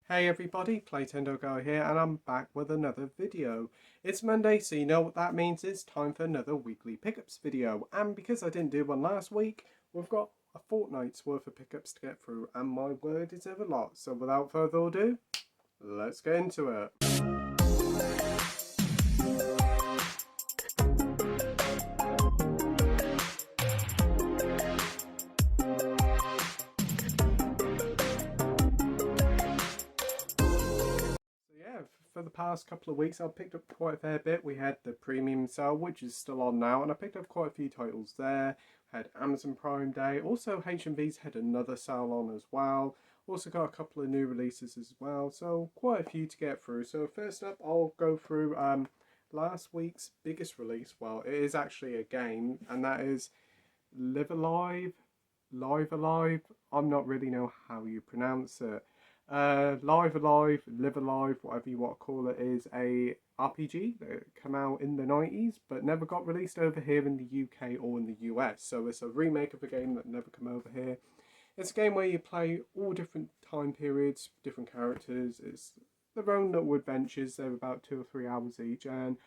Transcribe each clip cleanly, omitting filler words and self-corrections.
Hey everybody, Playtendoguy here, and I'm back with another video. It's Monday, so you know what that means. It's time for another weekly pickups video. And because I didn't do one last week, we've got a fortnight's worth of pickups to get through, and my word, it's a lot. So without further ado, let's get into it. For the past couple of weeks I've picked up quite a fair bit. We had the premium sale, which is still on now, and I picked up quite a few titles there. Had Amazon Prime Day, also HMV's had another sale on as well. Also got a couple of new releases as well, so quite a few to get through. So first up I'll go through last week's biggest release. Well, it is actually a game, and that is Live Alive, Live Alive. I'm not really know how you pronounce it. Live Alive, Live Alive, whatever you want to call it, is a RPG that came out in the 90s but never got released over here in the UK or in the US. So it's a remake of a game that never came over here. It's a game where you play all different time periods, different characters. It's their own little adventures. They're about 2 or 3 hours each, and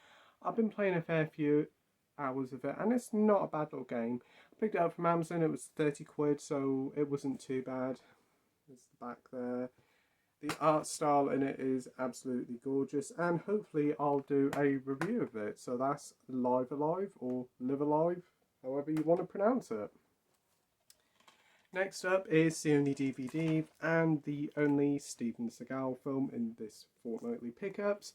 I've been playing a fair few hours of it, and it's not a bad little game. I picked it up from Amazon. It was 30 quid, so it wasn't too bad. There's the back there. The art style in it is absolutely gorgeous, and hopefully I'll do a review of it. So that's Live Alive, or Live Alive, however you want to pronounce it. Next up is the only DVD and the only Steven Seagal film in this fortnightly pickups.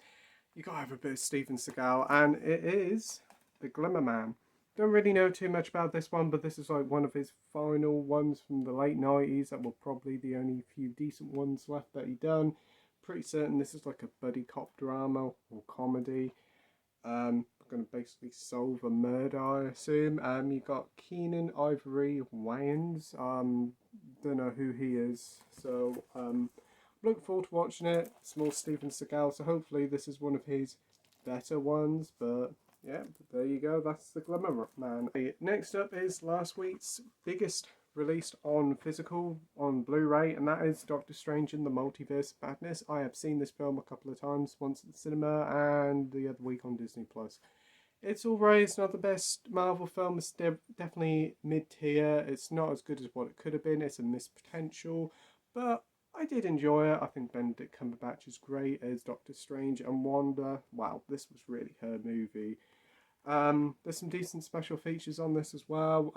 You gotta have a bit of Steven Seagal, and it is The Glimmer Man. Don't really know too much about this one, but this is like one of his final ones from the late 90s. That were probably the only few decent ones left that he done. Pretty certain this is like a buddy cop drama or comedy. Going to basically solve a murder, I assume. You got Keenan Ivory Wayans. Don't know who he is. So looking forward to watching it. Small Steven Seagal, so hopefully this is one of his better ones, but yeah, there you go, that's the Glimmer Man. Next up is last week's biggest released on physical, on Blu-ray, and that is Doctor Strange in the Multiverse of Madness. I have seen this film a couple of times, once at the cinema and the other week on Disney+. It's alright, it's not the best Marvel film, it's definitely mid-tier. It's not as good as what it could have been, it's a missed potential, but I did enjoy it. I think Benedict Cumberbatch is great as Doctor Strange, and Wanda, wow, this was really her movie. There's some decent special features on this as well.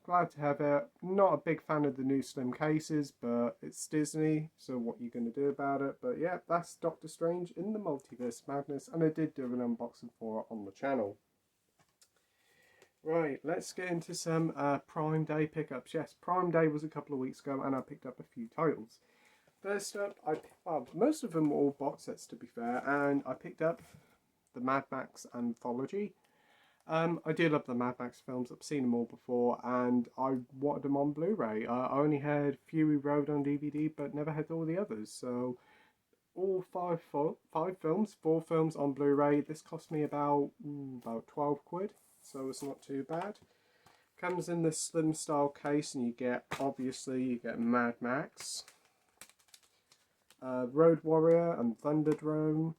Glad to have it. Not a big fan of the new slim cases, but it's Disney, so what are you going to do about it? But yeah, that's Doctor Strange in the Multiverse of Madness, and I did do an unboxing for it on the channel. Right, let's get into some Prime Day pickups. Yes, Prime Day was a couple of weeks ago, and I picked up a few titles. First up, most of them were all box sets to be fair, and I picked up the Mad Max Anthology. I do love the Mad Max films. I've seen them all before, and I wanted them on Blu-ray. I only had Fury Road on DVD, but never had all the others. So all five films, 4 films on Blu-ray. This cost me about 12 quid, so it's not too bad. Comes in this slim style case, and you get Mad Max, Road Warrior and Thunderdrome,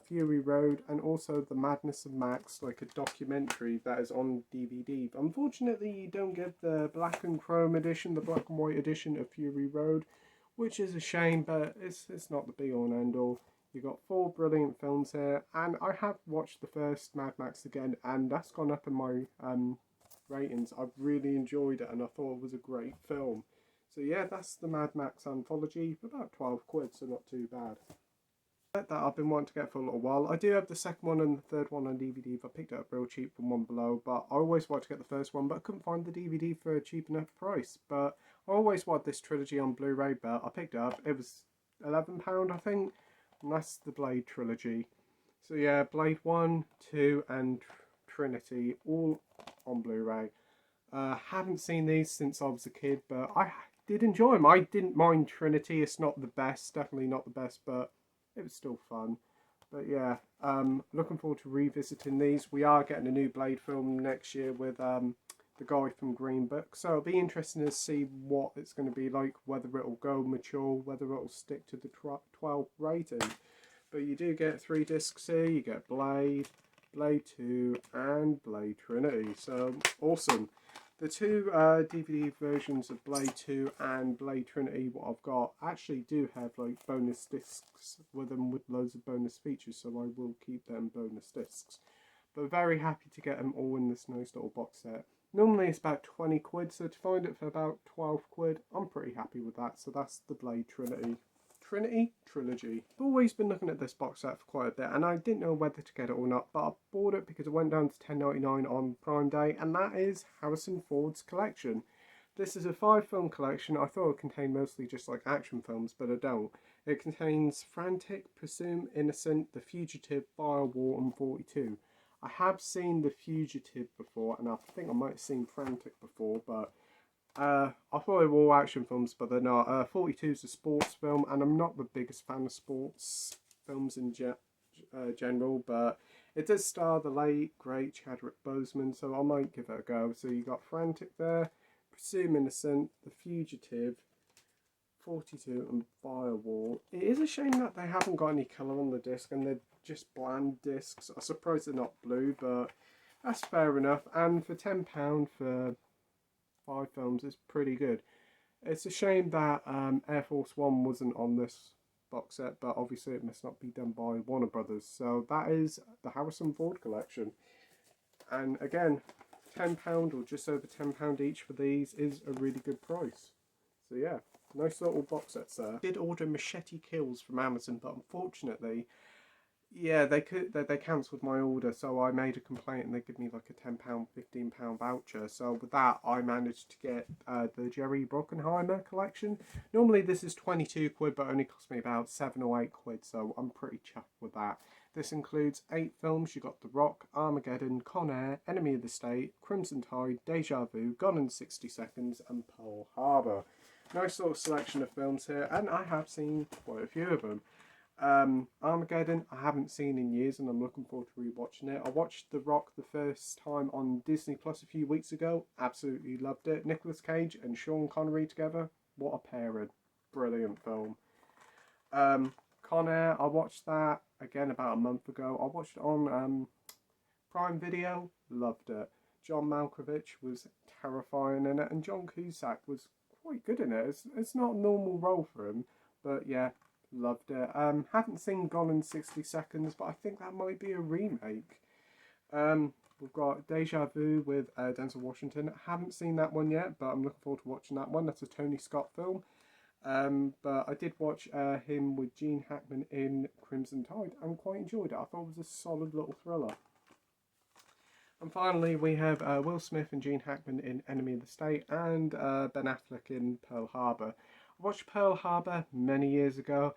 Fury Road, and also The Madness of Max, like a documentary that is on DVD. But unfortunately, you don't get the black and chrome edition, the black and white edition of Fury Road, which is a shame, but it's not the be all and end all. You've got 4 brilliant films here, and I have watched the first Mad Max again, and that's gone up in my ratings. I've really enjoyed it, and I thought it was a great film. So yeah, that's the Mad Max Anthology, for about 12 quid, so not too bad. That I've been wanting to get for a little while. I do have the second one and the third one on DVD if I picked it up real cheap from One Below, but I always wanted to get the first one, but I couldn't find the DVD for a cheap enough price. But I always wanted this trilogy on Blu-ray, but I picked it up. It was £11 I think, and that's the Blade trilogy. So yeah, Blade 1, 2 and Trinity all on Blu-ray. Haven't seen these since I was a kid, but I did enjoy them. I didn't mind Trinity. It's not the best, definitely not the best, but it was still fun. But yeah, looking forward to revisiting these. We are getting a new Blade film next year with the guy from Green Book. So it'll be interesting to see what it's going to be like, whether it'll go mature, whether it'll stick to the 12 rating. But you do get 3 discs here. You get Blade, Blade 2 and Blade Trinity. So awesome. The 2 DVD versions of Blade 2 and Blade Trinity, what I've got, actually do have like bonus discs with them with loads of bonus features, so I will keep them bonus discs. But very happy to get them all in this nice little box set. Normally it's about 20 quid, so to find it for about 12 quid, I'm pretty happy with that. So that's the Blade Trinity. Trilogy. I've always been looking at this box set for quite a bit, and I didn't know whether to get it or not, but I bought it because it went down to $10.99 on Prime Day, and that is Harrison Ford's collection. This is a 5-film collection. I thought it contained mostly just like action films, but I don't. It contains Frantic, Presume Innocent, The Fugitive, Firewall and 42. I have seen The Fugitive before, and I think I might have seen Frantic before, but I thought they were all action films, but they're not. 42 is a sports film, and I'm not the biggest fan of sports films in general, but it does star the late, great Chadwick Boseman, so I might give it a go. So you got Frantic there, Presume Innocent, The Fugitive, 42 and Firewall. It is a shame that they haven't got any colour on the disc, and they're just bland discs. I suppose they're not blue, but that's fair enough. And for £10 for 5 films is pretty good. It's a shame that Air Force One wasn't on this box set, but obviously it must not be done by Warner Brothers. So that is the Harrison Ford collection. And again, £10 or just over £10 each for these is a really good price. So yeah, nice little box sets there. I did order Machete Kills from Amazon, but unfortunately, yeah, they cancelled my order, so I made a complaint and they give me like a £10, £15 voucher. So with that, I managed to get the Jerry Bruckheimer collection. Normally this is 22 quid, but only cost me about 7 or 8 quid, so I'm pretty chuffed with that. This includes 8 films. You got The Rock, Armageddon, Con Air, Enemy of the State, Crimson Tide, Deja Vu, Gone in 60 Seconds, and Pearl Harbor. Nice sort of selection of films here, and I have seen quite a few of them. Armageddon I haven't seen in years, and I'm looking forward to rewatching it. I watched The Rock the first time on Disney Plus a few weeks ago. Absolutely loved it. Nicolas Cage and Sean Connery together, what a pairing. Brilliant film. Con Air, I watched that again about a month ago. I watched it on Prime Video, loved it. John Malkovich was terrifying in it, and John Cusack was quite good in it. It's not a normal role for him, but yeah, loved it. Haven't seen Gone in 60 Seconds, but I think that might be a remake. We've got Deja Vu with Denzel Washington. Haven't seen that one yet, but I'm looking forward to watching that one. That's a Tony Scott film. But I did watch him with Gene Hackman in Crimson Tide and quite enjoyed it. I thought it was a solid little thriller. And finally, we have Will Smith and Gene Hackman in Enemy of the State, and Ben Affleck in Pearl Harbor. I watched Pearl Harbor many years ago.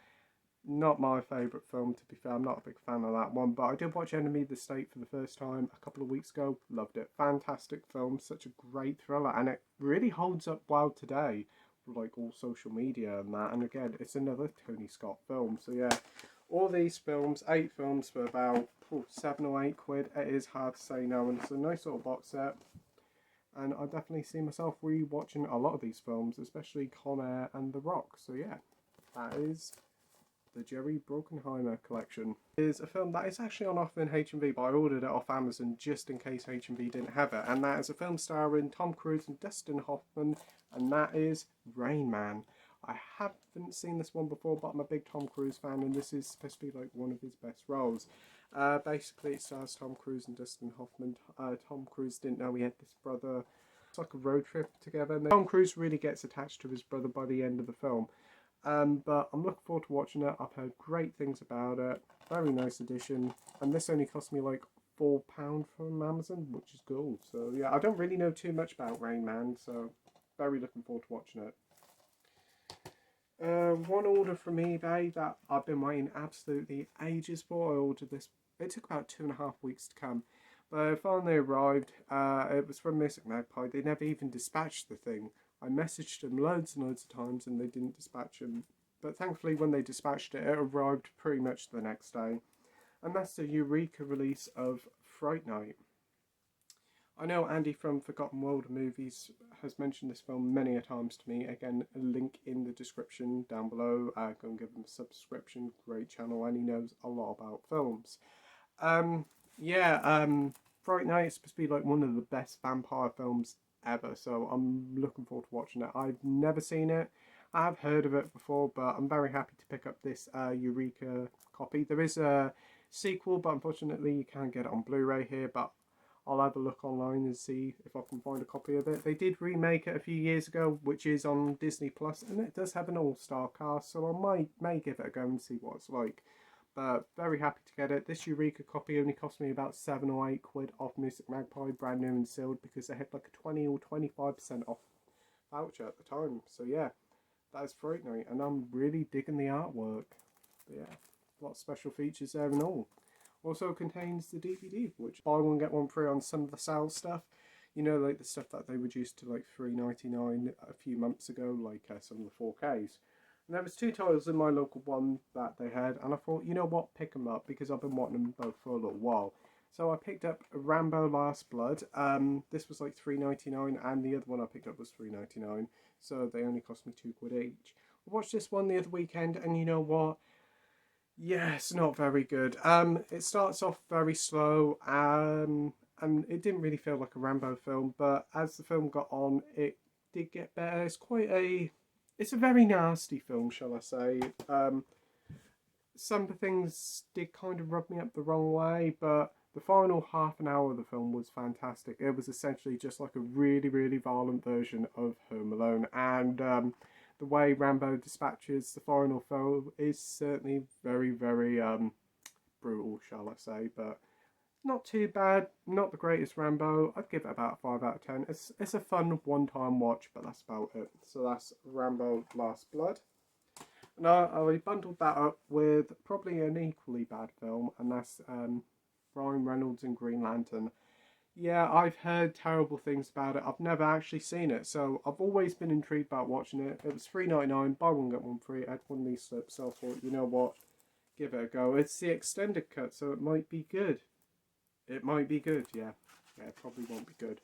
Not my favourite film, to be fair. I'm not a big fan of that one, but I did watch Enemy of the State for the first time a couple of weeks ago. Loved it. Fantastic film. Such a great thriller, and it really holds up well today with like all social media and that. And again, it's another Tony Scott film. So yeah, all these films, 8 films for about 7 or 8 quid. It is hard to say no, and it's a nice little box set. And I definitely see myself re-watching a lot of these films, especially Con Air and The Rock. So yeah, that is the Jerry Bruckheimer collection. Is a film that is actually on offer in HMV, but I ordered it off Amazon just in case HMV didn't have it. And that is a film starring Tom Cruise and Dustin Hoffman, and that is Rain Man. I haven't seen this one before, but I'm a big Tom Cruise fan, and this is supposed to be like one of his best roles. Basically, it stars Tom Cruise and Dustin Hoffman. Tom Cruise didn't know he had this brother. It's like a road trip together. And Tom Cruise really gets attached to his brother by the end of the film. But I'm looking forward to watching it. I've heard great things about it. Very nice edition. And this only cost me like £4 from Amazon, which is cool. So yeah, I don't really know too much about Rain Man, so very looking forward to watching it. One order from eBay that I've been waiting absolutely ages for. I ordered this. It took about 2.5 weeks to come, but it finally arrived. It was from Mystic Magpie. They never even dispatched the thing. I messaged them loads and loads of times and they didn't dispatch them. But thankfully when they dispatched it, it arrived pretty much the next day. And that's the Eureka release of Fright Night. I know Andy from Forgotten World Movies has mentioned this film many a times to me. Again, a link in the description down below. Go and give him a subscription. Great channel, and he knows a lot about films. Um, yeah, Fright Night is supposed to be like one of the best vampire films ever, so I'm looking forward to watching it. I've never seen it. I have heard of it before, but I'm very happy to pick up this Eureka copy. There is a sequel, but unfortunately you can't get it on Blu-ray here, but I'll have a look online and see if I can find a copy of it. They did remake it a few years ago, which is on Disney Plus, and it does have an all-star cast, so I may give it a go and see what it's like. But very happy to get it. This Eureka copy only cost me about £7 or £8 off Music Magpie, brand new and sealed, because they had like a 20 or 25% off voucher at the time. So yeah, that is Fright Night, and I'm really digging the artwork. But yeah, a lot of special features there and all. Also contains the DVD, which buy one get one free on some of the sales stuff. You know, like the stuff that they reduced to like $3.99 a few months ago, like some of the 4Ks. And there was 2 titles in my local one that they had, and I thought, you know what, pick them up, because I've been wanting them both for a little while. So I picked up Rambo Last Blood. This was like $3.99, and the other one I picked up was $3.99. So they only cost me £2 each. I watched this one the other weekend, and you know what? Yeah, it's not very good. It starts off very slow, and it didn't really feel like a Rambo film, but as the film got on, it did get better. It's a very nasty film, shall I say. Some things did kind of rub me up the wrong way, but the final half an hour of the film was fantastic. It was essentially just like a really, really violent version of Home Alone, and the way Rambo dispatches the final foe is certainly very, very brutal, shall I say, but not too bad. Not the greatest Rambo. I'd give it about a 5 out of 10. It's a fun one-time watch, but that's about it. So that's Rambo Last Blood. And I bundled that up with probably an equally bad film, and that's Ryan Reynolds in Green Lantern. Yeah, I've heard terrible things about it. I've never actually seen it, so I've always been intrigued about watching it. It was $3.99, buy one get one free. I had one of these slips, so I thought, you know what, give it a go. It's the extended cut, so it might be good. It might be good, yeah. Yeah, it probably won't be good.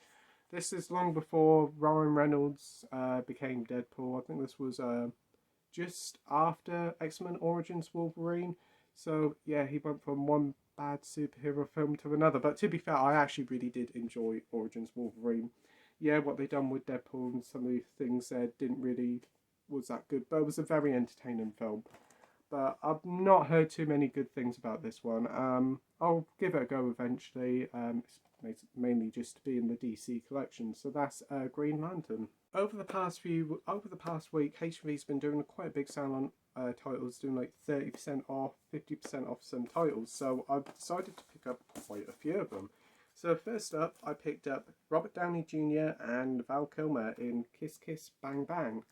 This is long before Ryan Reynolds became Deadpool. I think this was just after X-Men Origins Wolverine. So yeah, he went from one bad superhero film to another. But to be fair, I actually really did enjoy Origins Wolverine. Yeah, what they done with Deadpool and some of the things there didn't really was that good, but it was a very entertaining film. But I've not heard too many good things about this one. I'll give it a go eventually. It's mainly just to be in the DC collection. So that's Green Lantern. Over the past week, HMV's been doing quite a big sale on titles, doing like 30% off, 50% off some titles. So I've decided to pick up quite a few of them. So first up, I picked up Robert Downey Jr. and Val Kilmer in Kiss Kiss Bang Bang.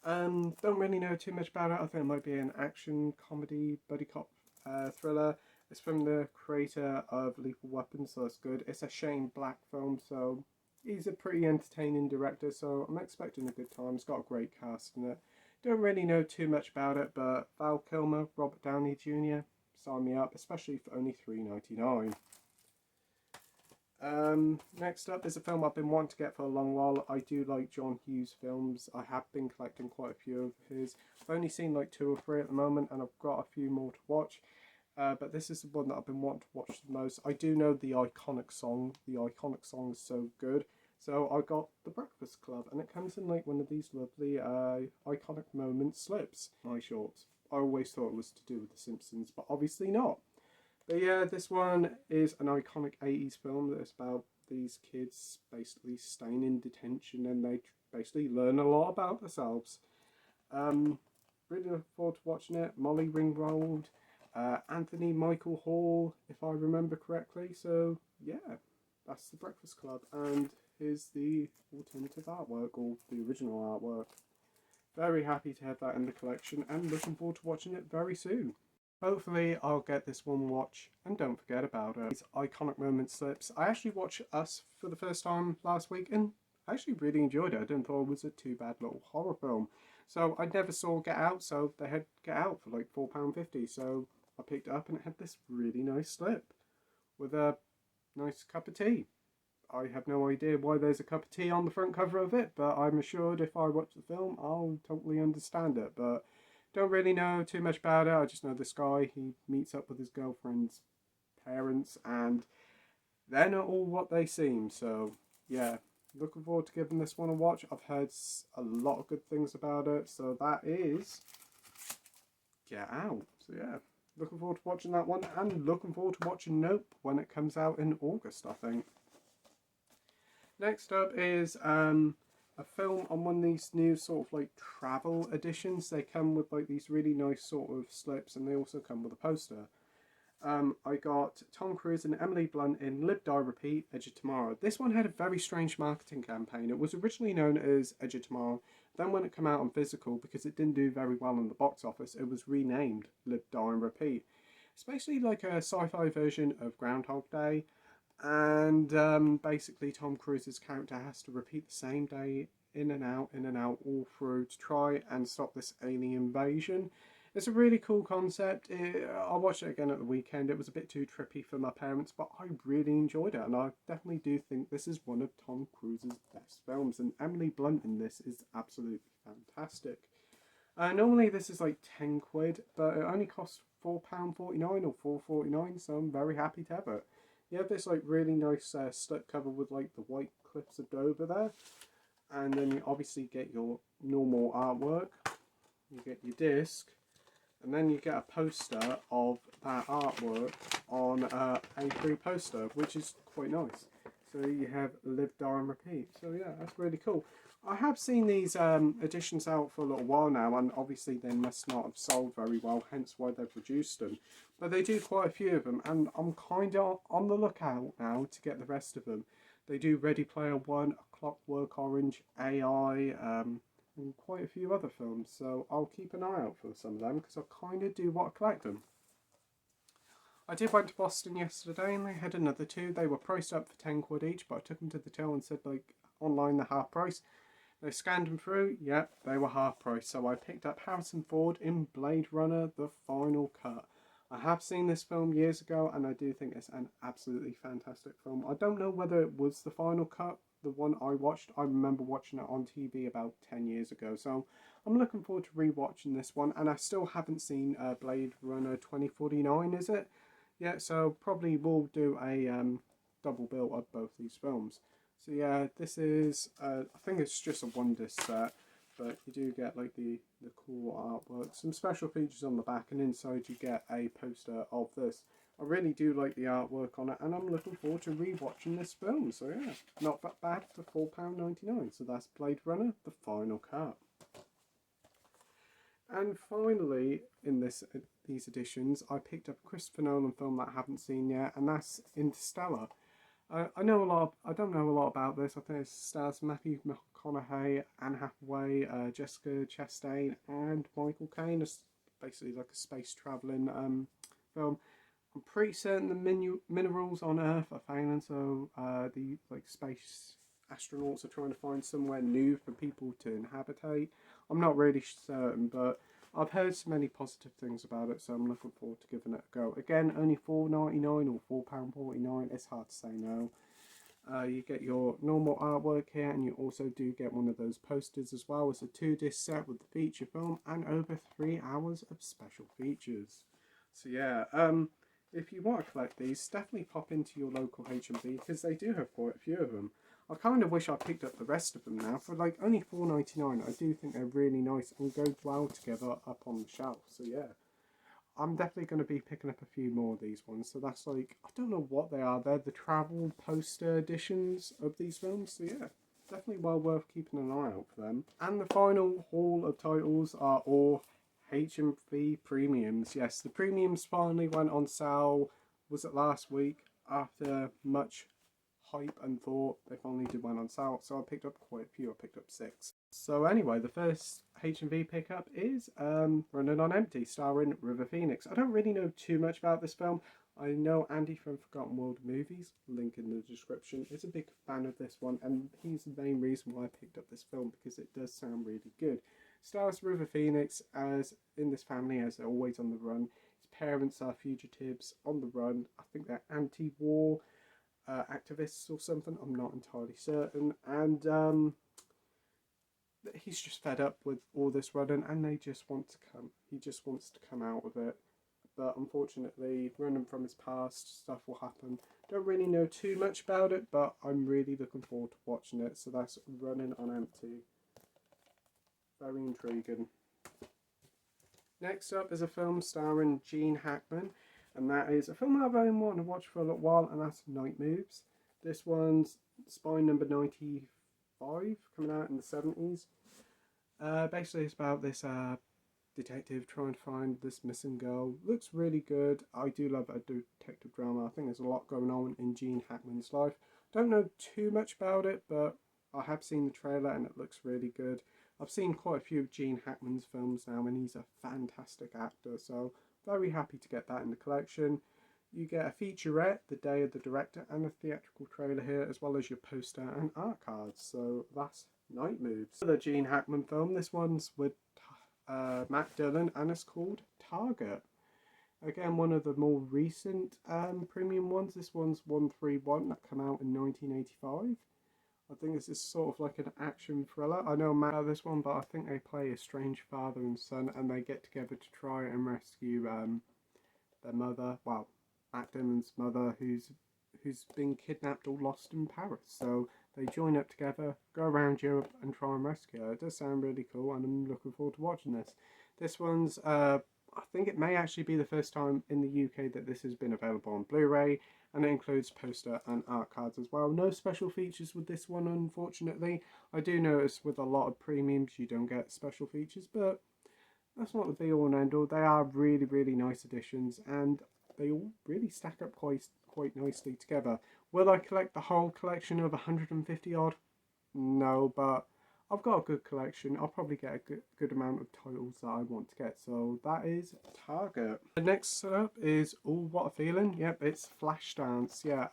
Don't really know too much about it. I think it might be an action, comedy, buddy cop thriller. It's from the creator of Lethal Weapon, so that's good. It's a Shane Black film, so he's a pretty entertaining director, so I'm expecting a good time. It's got a great cast in it. Don't really know too much about it, but Val Kilmer, Robert Downey Jr., sign me up, especially for only $3.99. Next up is a film I've been wanting to get for a long while. I do like John Hughes films. I have been collecting quite a few of his. I've only seen like 2 or 3 at the moment, and I've got a few more to watch. But this is the one that I've been wanting to watch the most. I do know the iconic song. The iconic song is so good. So I got The Breakfast Club, and it comes in like one of these lovely iconic moment slips. My shorts. I always thought it was to do with The Simpsons, but obviously not. But yeah, this one is an iconic 80s film that's about these kids basically staying in detention, and they basically learn a lot about themselves. Really look forward to watching it. Molly Ringwald, Anthony Michael Hall, if I remember correctly. So yeah, that's The Breakfast Club, and here's the alternative artwork, or the original artwork. Very happy to have that in the collection, and looking forward to watching it very soon. Hopefully I'll get this one watch and don't forget about it. These iconic moment slips. I actually watched Us for the first time last week, and I actually really enjoyed it. I didn't thought it was a too bad little horror film. So I never saw Get Out, so they had Get Out for like £4.50. So I picked it up and it had this really nice slip with a nice cup of tea. I have no idea why there's a cup of tea on the front cover of it, but I'm assured if I watch the film, I'll totally understand it. But don't really know too much about it. I just know this guy, he meets up with his girlfriend's parents, and they're not all what they seem. So, yeah, looking forward to giving this one a watch. I've heard a lot of good things about it, so that is Get Out. So, yeah. Looking forward to watching that one, and looking forward to watching Nope when it comes out in August, I think. Next up is a film on one of these new sort of like travel editions. They come with like these really nice sort of slips, and they also come with a poster. I got Tom Cruise and Emily Blunt in Live, Die, Repeat, Edge of Tomorrow. This one had a very strange marketing campaign. It was originally known as Edge of Tomorrow. Then when it came out on physical, because it didn't do very well in the box office, it was renamed Live, Die and Repeat. It's basically like a sci-fi version of Groundhog Day. And basically Tom Cruise's character has to repeat the same day in and out all through to try and stop this alien invasion. It's a really cool concept. I watched it again at the weekend. It was a bit too trippy for my parents, but I really enjoyed it, and I definitely do think this is one of Tom Cruise's best films, and Emily Blunt in this is absolutely fantastic. Normally this is like 10 quid, but it only costs £4.49 or £4.49, so I'm very happy to have it. You have this like really nice slip cover with like the white cliffs of Dover there, and then you obviously get your normal artwork. You get your disc, and then you get a poster of that artwork on a A3 poster, which is quite nice. So you have Live, Die and Repeat. So yeah, that's really cool. I have seen these editions out for a little while now, and obviously they must not have sold very well, hence why they've reduced them. But they do quite a few of them, and I'm kind of on the lookout now to get the rest of them. They do Ready Player One, A Clockwork Orange, AI, and quite a few other films, so I'll keep an eye out for some of them because I kind of do want to collect them. I did went to Boston yesterday and they had another two. They were priced up for 10 quid each, but I took them to the till and said like online they're half price. They scanned them through, yep, they were half price. So I picked up Harrison Ford in Blade Runner, The Final Cut. I have seen this film years ago and I do think it's an absolutely fantastic film. I don't know whether it was the final cut, the one I watched. I remember watching it on TV about 10 years ago. So I'm looking forward to rewatching this one. And I still haven't seen Blade Runner 2049, is it? Yeah, so probably we'll do a double bill of both these films. So yeah, this is, I think it's just a one disc set, but you do get like the cool artwork, some special features on the back, and inside you get a poster of this. I really do like the artwork on it, and I'm looking forward to rewatching this film. So yeah, not that bad for £4.99. So that's Blade Runner, The Final Cut. And finally, in these editions, I picked up a Christopher Nolan film that I haven't seen yet, and that's Interstellar. I know a lot. I don't know a lot about this. I think it stars Matthew McConaughey, Anne Hathaway, Jessica Chastain, and Michael Caine. It's basically like a space traveling film. I'm pretty certain the minerals on Earth are failing, so the like space astronauts are trying to find somewhere new for people to inhabitate. I'm not really certain, but I've heard so many positive things about it, so I'm looking forward to giving it a go. Again, only £4.99 or £4.49. It's hard to say no. You get your normal artwork here, and you also do get one of those posters as well. It's a 2-disc set with the feature film and over 3 hours of special features. So yeah, if you want to collect these, definitely pop into your local H&B because they do have quite a few of them. I kind of wish I picked up the rest of them now. For like only £4.99, I do think they're really nice and go well together up on the shelf. So yeah, I'm definitely going to be picking up a few more of these ones. So that's like, I don't know what they are. They're the travel poster editions of these films. So yeah, definitely well worth keeping an eye out for them. And the final haul of titles are all H&B premiums. Yes, the premiums finally went on sale. Was it last week? After much hype and thought, they finally did one on sale, so I picked up quite a few. I picked up 6. So anyway, the first H&V pickup is Running on Empty, starring River Phoenix. I don't really know too much about this film. I know Andy from Forgotten World Movies, link in the description, is a big fan of this one, and he's the main reason why I picked up this film, because it does sound really good. Stars River Phoenix as in this family as they're always on the run. His parents are fugitives on the run. I think they're anti-war. activists or something. I'm not entirely certain. And he's just fed up with all this running, and they just want to come. He just wants to come out of it. But unfortunately, running from his past, stuff will happen. Don't really know too much about it, but I'm really looking forward to watching it. So that's Running on Empty. Very intriguing. Next up is a film starring Gene Hackman, and that is a film that I've been wanting to watch for a little while, and that's Night Moves. This one's Spy number 95, coming out in the 70s. Basically, it's about this detective trying to find this missing girl. Looks really good. I do love a detective drama. I think there's a lot going on in Gene Hackman's life. Don't know too much about it, but I have seen the trailer and it looks really good. I've seen quite a few of Gene Hackman's films now, and he's a fantastic actor, so very happy to get that in the collection. You get a featurette, The Day of the Director, and a theatrical trailer here, as well as your poster and art cards. So that's Night Moves. The Gene Hackman film, this one's with Matt Dillon, and it's called Target. Again, one of the more recent premium ones. This one's 131 that came out in 1985. I think this is sort of like an action thriller. I know Matt this one, but I think they play a strange father and son, and they get together to try and rescue their mother. Well, Matt Dillon's mother, who's been kidnapped or lost in Paris. So they join up together, go around Europe and try and rescue her. It does sound really cool, and I'm looking forward to watching this. This one's, I think it may actually be the first time in the UK that this has been available on Blu-ray, and it includes poster and art cards as well. No special features with this one, unfortunately. I do notice with a lot of premiums you don't get special features, but that's not the be-all and end-all. They are really, really nice additions, and they all really stack up quite nicely together. Will I collect the whole collection of 150 odd? No, but I've got a good collection. I'll probably get a good amount of titles that I want to get. So that is Target. The next up is Oh What a Feeling. Yep, it's Flashdance. Yeah,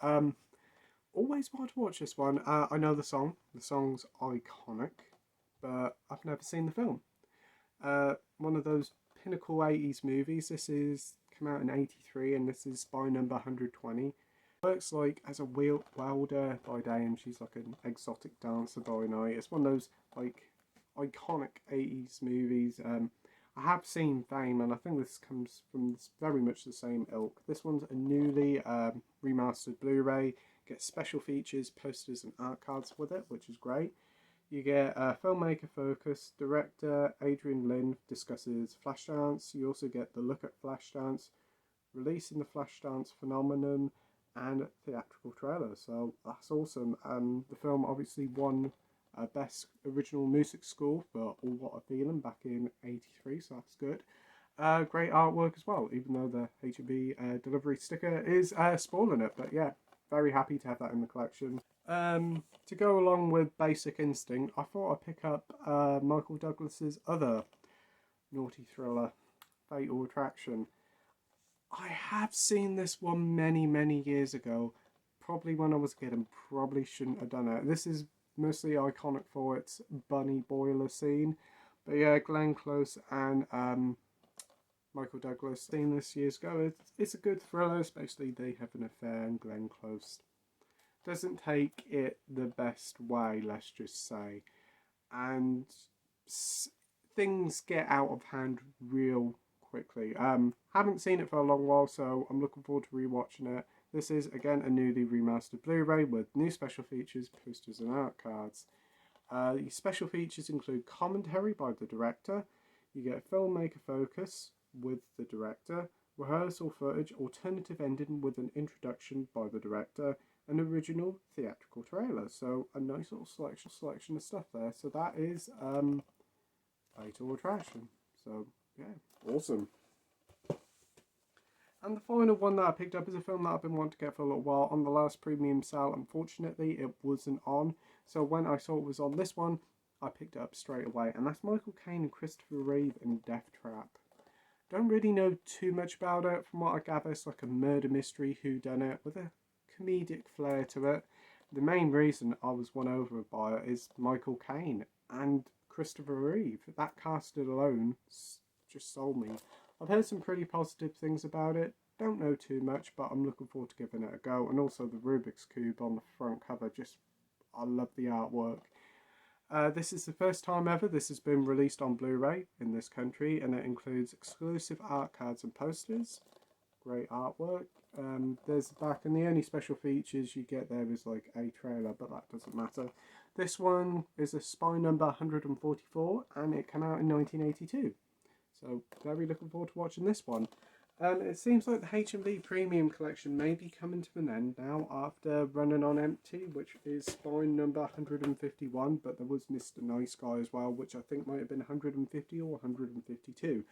always wanted to watch this one. I know the song. The song's iconic, but I've never seen the film. One of those pinnacle 80s movies. This is come out in 83, and this is Spy number 120. Works like as a welder by day, and she's like an exotic dancer by night. It's one of those like iconic 80s movies. I have seen Fame, and I think this comes from very much the same ilk. This one's a newly remastered Blu-ray. Get special features, posters and art cards with it, which is great. You get a filmmaker focus. Director Adrian Lyne discusses Flashdance. You also get the look at Flashdance, releasing the Flashdance phenomenon, and theatrical trailer. So that's awesome. The film obviously won Best Original Music Score for All What a Feeling back in 83, so that's good. Great artwork as well, even though the H&B delivery sticker is spoiling it. But yeah, very happy to have that in the collection. To go along with Basic Instinct, I thought I'd pick up Michael Douglas's other naughty thriller, Fatal Attraction. I have seen this one many years ago, probably when I was a kid, and probably shouldn't have done it. This is mostly iconic for its bunny boiler scene, but yeah, Glenn Close and Michael Douglas seen this years ago. It's a good thriller. It's basically they have an affair, and Glenn Close doesn't take it the best way, let's just say, and things get out of hand real quickly. Haven't seen it for a long while, so I'm looking forward to rewatching it. This is again a newly remastered Blu-ray with new special features, posters and art cards. The special features include commentary by the director. You get a filmmaker focus with the director, rehearsal footage, alternative ending with an introduction by the director, an original theatrical trailer. So a nice little selection of stuff there. So that is Fatal Attraction. So yeah, awesome. And the final one that I picked up is a film that I've been wanting to get for a little while. On the last premium sale, unfortunately, it wasn't on. So when I saw it was on this one, I picked it up straight away. And that's Michael Caine and Christopher Reeve in Death Trap. Don't really know too much about it. From what I gather, it's like a murder mystery whodunit with a comedic flair to it. The main reason I was won over by it is Michael Caine and Christopher Reeve. That casted alone just sold me. I've heard some pretty positive things about it. Don't know too much, but I'm looking forward to giving it a go. And also the Rubik's Cube on the front cover, just, I love the artwork. This is the first time ever this has been released on Blu-ray in this country, and it includes exclusive art cards and posters. Great artwork. There's the back, and the only special features you get there is like a trailer, but that doesn't matter. This one is a spine number 144, and it came out in 1982. So very looking forward to watching this one. It seems like the H&V Premium Collection may be coming to an end now after running on empty, which is spine number 151, but there was Mr. Nice Guy as well, which I think might have been 150 or 152.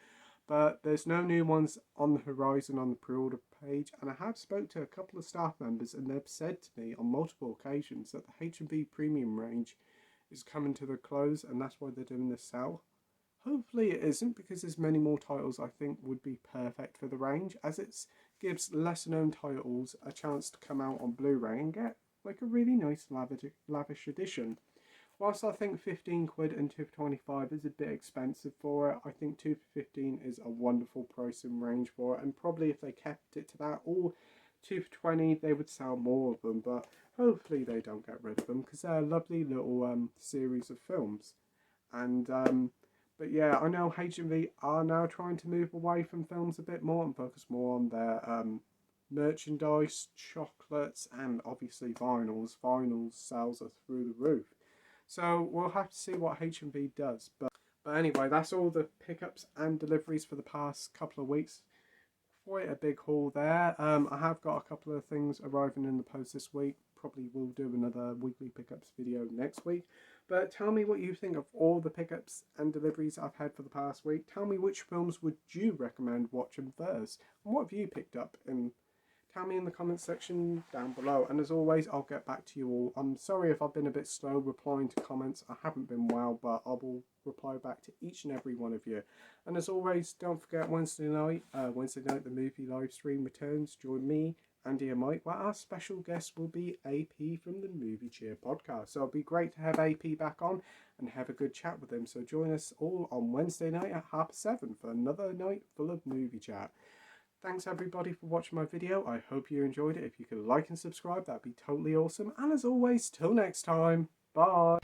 But there's no new ones on the horizon on the pre-order page, and I have spoke to a couple of staff members, and they've said to me on multiple occasions that the H&V Premium range is coming to the close, and that's why they're doing this sale. Hopefully it isn't, because there's many more titles I think would be perfect for the range, as it gives lesser known titles a chance to come out on Blu-ray and get like a really nice lavish edition. Whilst I think 15 quid and 2 for 25 is a bit expensive for it, I think 2 for 15 is a wonderful pricing range for it, and probably if they kept it to that, or 2 for 20, they would sell more of them, but hopefully they don't get rid of them, because they're a lovely little series of films. And but yeah, I know H&V are now trying to move away from films a bit more and focus more on their merchandise, chocolates, and obviously vinyls. Vinyls sales are through the roof. So we'll have to see what H&V does. But anyway, that's all the pickups and deliveries for the past couple of weeks. Quite a big haul there. I have got a couple of things arriving in the post this week. Probably will do another weekly pickups video next week. But tell me what you think of all the pickups and deliveries I've had for the past week. Tell me which films would you recommend watching first, and what have you picked up, and tell me in the comments section down below. And as always, I'll get back to you all. I'm sorry if I've been a bit slow replying to comments. I haven't been well, but I will reply back to each and every one of you. And as always, don't forget Wednesday night the movie live stream returns. Join me, Andy and Mike, where our special guest will be AP from the Movie Cheer podcast. So it'll be great to have AP back on and have a good chat with him. So join us all on Wednesday night at 7:30 for another night full of movie chat. Thanks everybody for watching my video. I hope you enjoyed it. If you could like and subscribe, that'd be totally awesome. And as always, till next time, bye.